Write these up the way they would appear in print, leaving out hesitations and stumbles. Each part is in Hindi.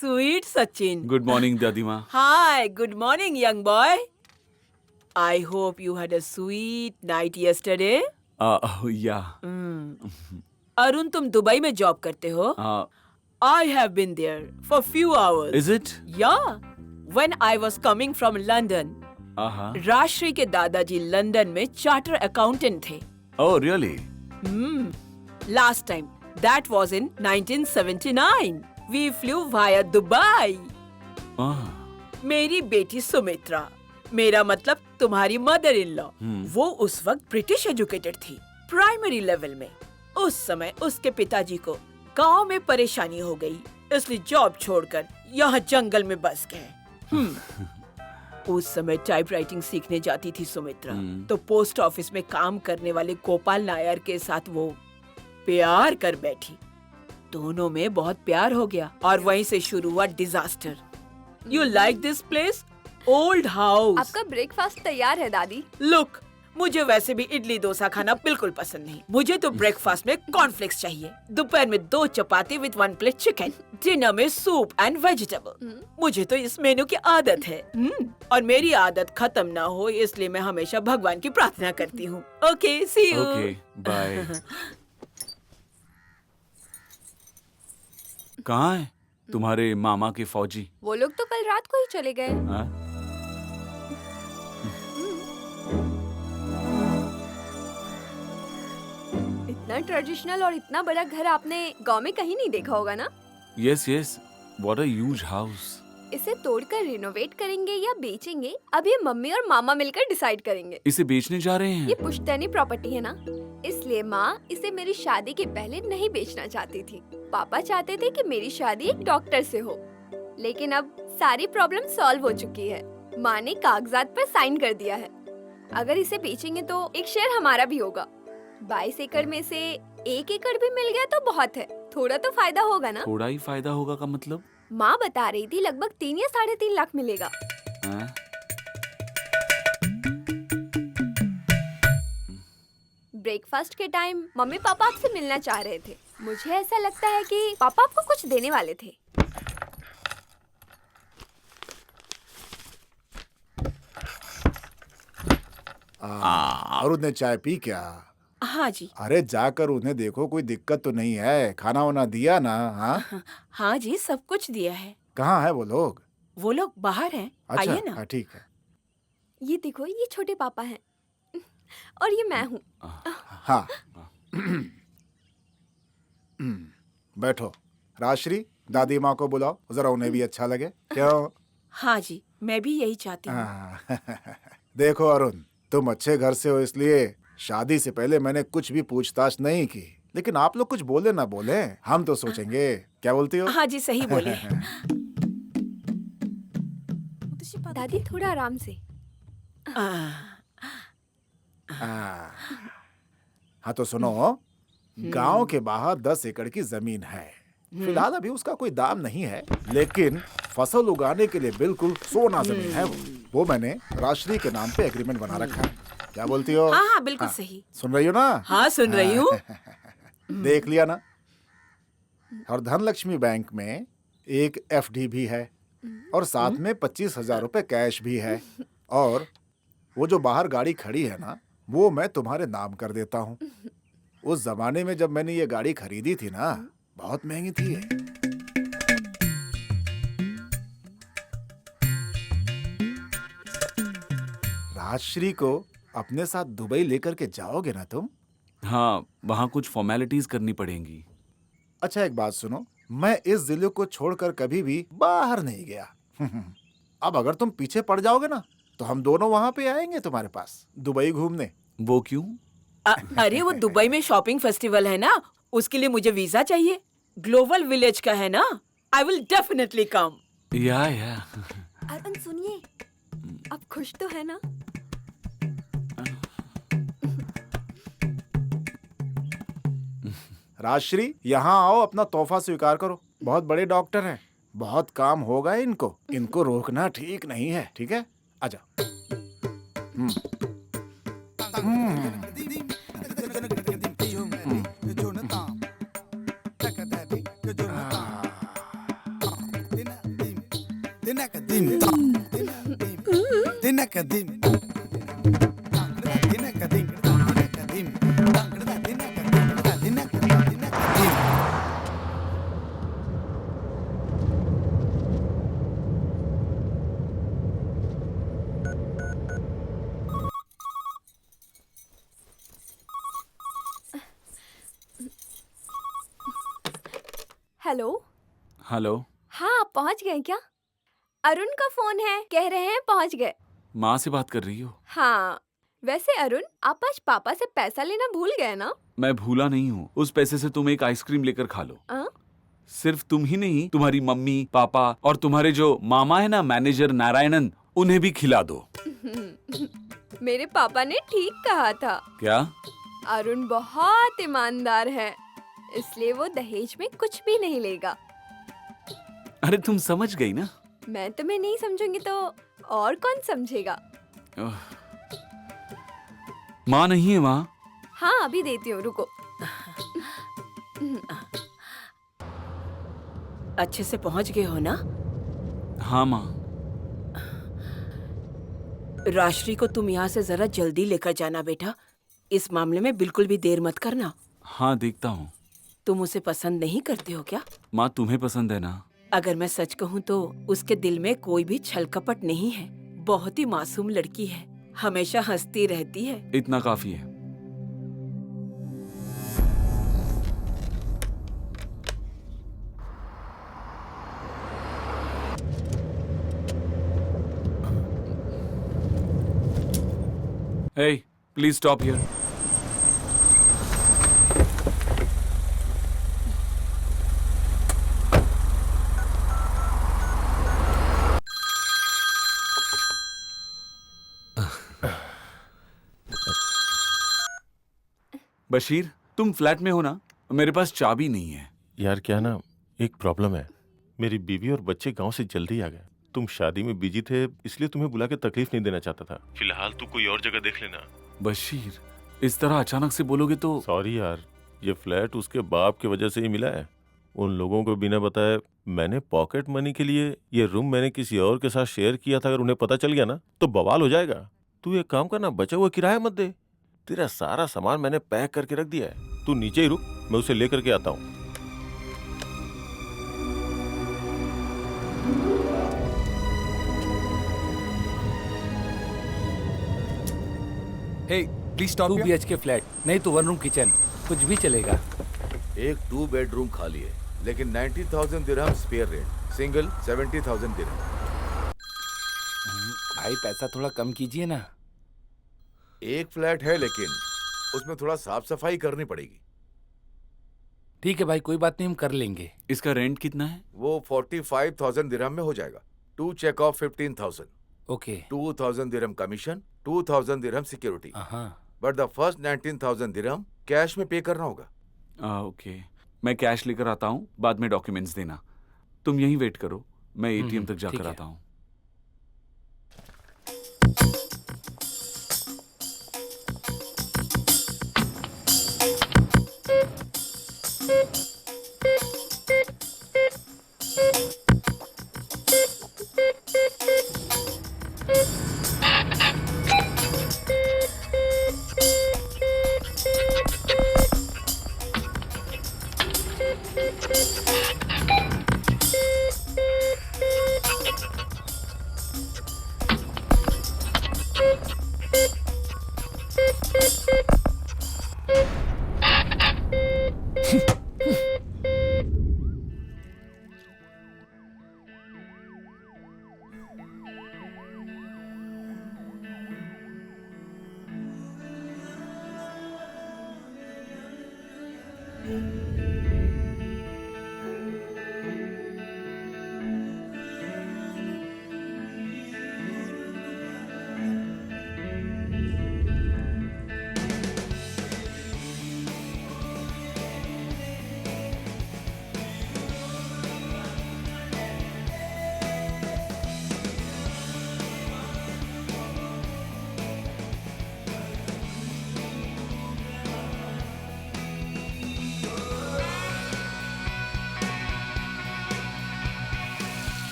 Sweet Sachin. Good morning, Dadima. Hi, good morning, young boy. I hope you had a sweet night yesterday. Yeah. Arun, तुम दुबई में जॉब करते हो? I have been there for few hours. Is it? Yeah. When I was coming from London, Rajshree के दादाजी लंदन में चार्टर अकाउंटेंट थे. Oh, really? Last time, that was in 1979. We flew via Dubai. मेरी बेटी सुमित्रा, मेरा मतलब तुम्हारी मदर इन लॉ, वो उस वक्त ब्रिटिश एजुकेटेड थी, प्राइमरी लेवल में. उस समय उसके पिताजी को गांव में परेशानी हो गई, इसलिए जॉब छोड़कर यहाँ जंगल में बस गए. उस समय टाइपराइटिंग सीखने जाती थी सुमित्रा, तो पोस्ट ऑफिस में काम करने वाले गोपाल नायर के साथ वो प्यार कर बैठी. दोनों में बहुत प्यार हो गया और वहीं से शुरू हुआ disaster. You like this place? Old house. आपका ब्रेकफास्ट तैयार है दादी. लुक, मुझे वैसे भी इडली डोसा खाना बिल्कुल पसंद नहीं. मुझे तो ब्रेकफास्ट में कॉर्नफ्लेक्स चाहिए, दोपहर में 2 चपाती विद 1 प्लेट चिकन, डिनर में सूप एंड वेजिटेबल. मुझे तो इस मेनू की आदत है. और मेरी आदत खत्म ना हो इसलिए मैं हमेशा भगवान की प्रार्थना करती हूँ. Okay, see you. Okay, bye. कहाँ है तुम्हारे मामा के फौजी? वो लोग तो कल रात को ही चले गए. हाँ? इतना ट्रेडिशनल और इतना बड़ा घर आपने गांव में कहीं नहीं देखा होगा ना? Yes, yes. What a huge house. इसे तोड़कर रिनोवेट करेंगे या बेचेंगे, अब ये मम्मी और मामा मिलकर डिसाइड करेंगे. इसे बेचने जा रहे ये हैं? पुश्तैनी प्रॉपर्टी है ना, इसलिए माँ इसे मेरी शादी के पहले नहीं बेचना चाहती थी. पापा चाहते थे कि मेरी शादी एक डॉक्टर से हो, लेकिन अब सारी प्रॉब्लम सॉल्व हो चुकी है. माँ ने कागजात पर साइन कर दिया है. अगर इसे बेचेंगे तो एक शेयर हमारा भी होगा. 22 एकड़ में से 1 एकड़ भी मिल गया तो बहुत है. थोड़ा तो फायदा होगा ना? थोड़ा ही फायदा होगा का मतलब? माँ बता रही थी लगभग 3 या 3.5 लाख मिलेगा. हाँ? ब्रेकफास्ट के टाइम मम्मी पापा आपसे मिलना चाह रहे थे. मुझे ऐसा लगता है कि पापा आपको कुछ देने वाले थे. अरुण ने चाय पी क्या? हाँ जी. अरे जाकर उन्हें देखो, कोई दिक्कत तो नहीं है. खाना वाना दिया ना? हाँ हाँ जी, सब कुछ दिया है. कहाँ है वो लोग? वो लोग बाहर हैं. अच्छा, आइए ना. हाँ, ठीक है. ये देखो, ये छोटे पापा हैं और ये मैं हूँ. हाँ. बैठो. राजश्री, दादी माँ को बुलाओ, जरा उन्हें भी अच्छा लगे. क्यों? हाँ जी, मैं भी यही चाहती हूँ. देखो अरुण, तुम अच्छे घर से हो, इसलिए शादी से पहले मैंने कुछ भी पूछताछ नहीं की. लेकिन आप लोग कुछ बोले ना बोले, हम तो सोचेंगे. क्या बोलती हो? हाँ जी, सही बोले. दादी थोड़ा आराम से. हाँ तो सुनो, गांव के बाहर 10 एकड़ की जमीन है. फिलहाल अभी उसका कोई दाम नहीं है, लेकिन फसल उगाने के लिए बिल्कुल सोना जमीन है वो मैंने राजश्री के नाम पे एग्रीमेंट बना रखा है. क्या बोलती हो? हाँ हाँ, बिल्कुल सही. सुन रही हो ना? हाँ, सुन रही हूँ. देख लिया ना? और धनलक्ष्मी बैंक में एक FD भी है और साथ में 25,000 रुपए कैश भी है. और वो जो बाहर गाड़ी खड़ी है ना, वो मैं तुम्हारे नाम कर देता हूँ. उस जमाने में जब मैंने ये गाड़ी खरीदी थी ना, बहुत महंगी थी ये. राजश्री को अपने साथ दुबई लेकर के जाओगे ना तुम? हाँ, वहाँ कुछ फॉर्मेलिटीज करनी पड़ेंगी. अच्छा, एक बात सुनो, मैं इस जिले को छोड़कर कभी भी बाहर नहीं गया. अब अगर तुम पीछे पड़ जाओगे ना, तो हम दोनों वहाँ पे आएंगे तुम्हारे पास, दुबई घूमने. वो क्यों? अरे वो दुबई में शॉपिंग फेस्टिवल है ना, उसके लिए मुझे वीजा चाहिए. ग्लोबल विलेज का है ना. I will definitely come. या अरुण सुनिए, आप खुश तो है ना? राजश्री, यहाँ आओ, अपना तोहफा स्वीकार करो. बहुत बड़े डॉक्टर हैं, बहुत काम होगा इनको. इनको रोकना ठीक नहीं है. ठीक है, आजा. हेलो। हेलो। हाँ, आप पहुंच गए क्या? अरुण का फोन है, कह रहे हैं पहुंच गए। माँ से बात कर रही हो? हाँ, वैसे अरुण, आप आज पापा से पैसा लेना भूल गए ना? मैं भूला नहीं हूँ। उस पैसे से तुम एक आइसक्रीम लेकर खा लो। सिर्फ तुम ही नहीं, तुम्हारी मम्मी, पापा और तुम्हारे जो मामा है ना, मैनेजर नारायणन, उन्हें भी खिला दो। मेरे पापा ने ठीक कहा था। क्या? अरुण बहुत ईमानदार है, इसलिए वो दहेज में कुछ भी नहीं लेगा। अरे तुम समझ गई ना? मैं तुम्हें नहीं समझूंगी तो और कौन समझेगा? माँ नहीं है वहाँ? हाँ, अभी देती हूँ, रुको। अच्छे से पहुंच गए हो ना? हाँ माँ। राश्री को तुम यहाँ से जरा जल्दी लेकर जाना बेटा। इस मामले में बिल्कुल भी देर मत करना। हाँ, देखता हूँ। तुम उसे पसंद नहीं करते हो क्या? माँ, तुम्हें पसंद है ना? अगर मैं सच कहूँ तो उसके दिल में कोई भी छल कपट नहीं है। बहुत ही मासूम लड़की है, हमेशा हंसती रहती है। इतना काफी है। Hey, please stop here. Bashir, तुम फ्लैट में हो ना? मेरे पास चाबी नहीं है। यार क्या ना, एक प्रॉब्लम है। मेरी बीवी और बच्चे गांव से जल्दी आ गए। तुम शादी में बिजी थे, इसलिए तुम्हें बुला के तकलीफ नहीं देना चाहता था। फिलहाल तू कोई और जगह देख लेना। बशीर, इस तरह अचानक से बोलोगे तो। सॉरी यार, ये फ्लैट उसके बाप की वजह से ही मिला है। उन लोगों को बिना बताए मैंने पॉकेट मनी के लिए ये रूम मैंने किसी और के साथ शेयर किया था। अगर उन्हें पता चल गया ना तो बवाल हो जाएगा। तू एक काम करना, बचा हुआ किराया मत दे। तेरा सारा सामान मैंने पैक करके रख दिया है। तू नीचे ही रुक, मैं उसे लेकर के आता हूँ। हे, प्लीज स्टॉप 2 BHK फ्लैट, नहीं तो 1 रूम किचन, कुछ भी चलेगा। एक 2 बेडरूम खाली है, लेकिन 90,000 दिरहम स्पेयर रेंट, सिंगल 70,000 दिरहम। भाई पैसा थोड़ा कम कीजिए ना। एक फ्लैट है, लेकिन उसमें थोड़ा साफ सफाई करनी पड़ेगी। ठीक है भाई, कोई बात नहीं, हम कर लेंगे। इसका रेंट कितना है? वो 45,000 दिरहम में हो जाएगा। 2 चेक ऑफ 15,000। ओके। 2,000 दिरहम कमीशन, 2,000 दिरहम सिक्योरिटी। हाँ। बट द फर्स्ट 19,000 दिरहम कैश में पे करना होगा। ओके, मैं कैश लेकर आता हूँ, बाद में डॉक्यूमेंट्स देना। तुम यहीं वेट करो, मैं ATM तक जाकर आता हूँ।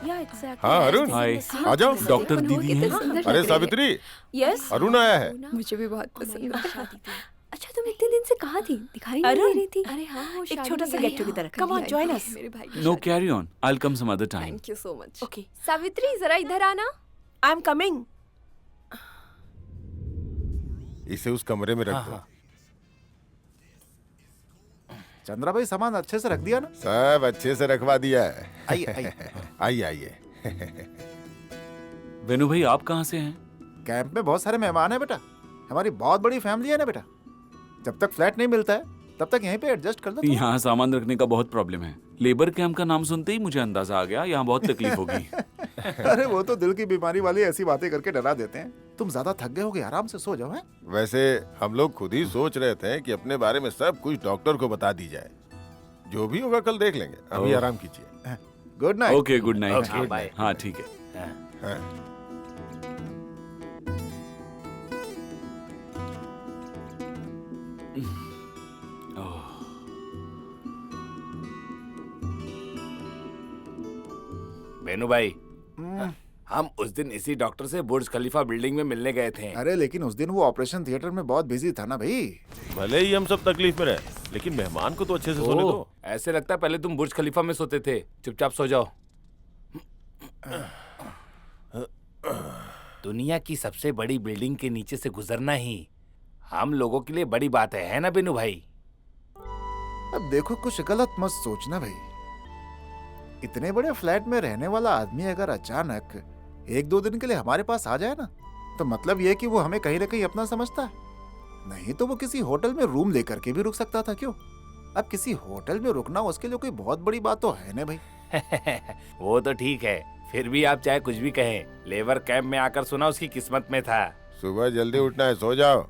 हाँ अरुण, हाय। आ जाओ। डॉक्टर दीदी हैं? अरे सावित्री, यस, अरुण आया है। मुझे भी बहुत पसंद है। अच्छा, तुम इतने दिन से कहाँ थी? दिखाई नहीं अरुण, दे रही थी। अरे हाँ, वो एक छोटा सा get together. Come on, join us. मेरे भाई की नो शादी। Carry on, I will come some other time. Thank you so much. Okay. Savitri, जरा इधर आना। I am coming. इसे उस कमरे में रख दो। चंद्रा भाई सामान अच्छे से रख दिया ना? सब अच्छे से रखवा दिया है। आइए आइए। आइए आइए। वेनु भाई आप कहाँ से हैं? कैंप में बहुत सारे मेहमान हैं बेटा, हमारी बहुत बड़ी फैमिली है ना बेटा। जब तक फ्लैट नहीं मिलता है तब तक यहीं पे एडजस्ट कर लो तुम। यहाँ सामान रखने का बहुत प्रॉब्लम है। लेबर कैंप का नाम सुनते ही मुझे अंदाजा आ गया यहाँ बहुत तकलीफ होगी। अरे वो तो दिल की बीमारी वाली ऐसी बातें करके डरा देते हैं। तुम ज्यादा थक गए होगे, आराम से सो जाओ। हैं? वैसे हम लोग खुद ही सोच रहे थे कि अपने बारे में सब कुछ डॉक्टर को बता दी जाए। जो भी होगा कल देख लेंगे, अभी ओह। आराम कीजिए। Good night. Okay good night. Okay, bye. हाँ ठीक है। हाँ। बेनू भाई, हम उस दिन इसी डॉक्टर से बुर्ज खलीफा बिल्डिंग में मिलने गए थे। अरे लेकिन उस दिन वो ऑपरेशन थिएटर में बहुत बिजी था ना भाई। भले ही हम सब तकलीफ में रहे, लेकिन मेहमान को तो अच्छे से सोने दो। ऐसे लगता है पहले तुम बुर्ज खलीफा में सोते थे। चुपचाप सो जाओ। दुनिया की सबसे बड़ी बिल्डिंग के नीचे से गुजरना ही हम लोगों के लिए बड़ी बात है ना बेनू भाई? अब देखो, कुछ गलत मत सोचना भाई। इतने बड़े फ्लैट में रहने वाला आदमी अगर अचानक 1-2 दिन के लिए हमारे पास आ जाए ना, तो मतलब ये कि वो हमें कहीं ना कहीं अपना समझता है। नहीं तो वो किसी होटल में रूम लेकर के भी रुक सकता था। क्यों? अब किसी होटल में रुकना उसके लिए कोई बहुत बड़ी बात तो है ना भाई। वो तो ठीक है, फिर भी आप चाहे कुछ भी कहें, लेबर कैंप में आकर सुना उसकी किस्मत में था। सुबह जल्दी उठना है, सो जाओ।